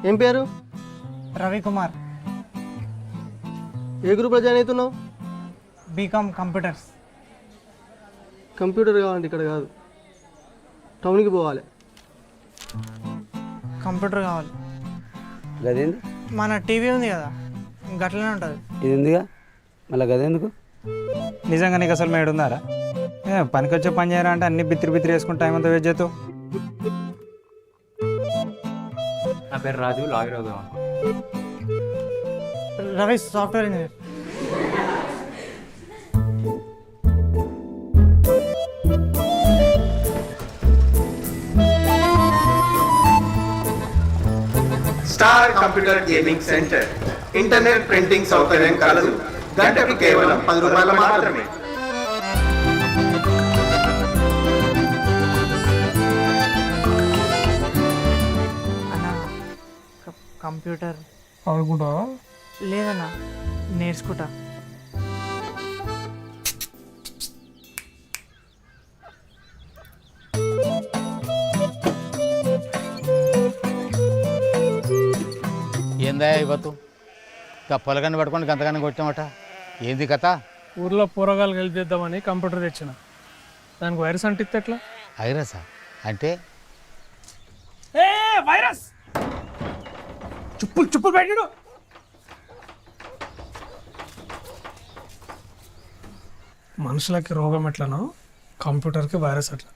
ఏం పేరు? రవికుమార్. ఏ గ్రూప్లో జాయిన్ అవుతున్నావు? BCom computers. కంప్యూటర్ కావాలంటే ఇక్కడ కాదు, టౌన్కి పోవాలి. కంప్యూటర్ కావాలి. గదేంది? మన టీవీ ఉంది కదా, గట్లనే ఉంటుంది. ఇది ఉందిగా, మళ్ళీ గదెందుకు? నిజంగా నీకు అసలు మేడు ఉందారా? పనికొచ్చే పని చేయరా అంటే అన్ని బిత్తిరి బిత్తిరి వేసుకుని టైం అంతా వేస్ట్ చేస్తావు. నా పేరు రాజు, లాయర్ అవుదాం. Ravi software engineer. Star computer gaming centre. Internet printing సౌకర్యం కలదు. గంటకు కేవలం 10 రూపాయలు మాత్రమే. అన్న కంప్యూటర్ అనుకుంటా లేదన్నా, నేర్చుకుంటా. ఏందా ఇవ్వతు ఇంకా పొలగాన్ని పట్టుకొని గంతగానే కొట్టామట, ఏంది కథ? ఊర్లో పూరగాలు గెలిపిద్దామని కంప్యూటర్ తెచ్చిన, దానికి వైరస్ అంటిస్తే ఎట్లా? ఐరసా అంటే? వైరస్ చుప్పులు పెట్టాడు. మనుషులకి రోగం ఎట్లనో కంప్యూటర్కి వైరస్ అట్లా.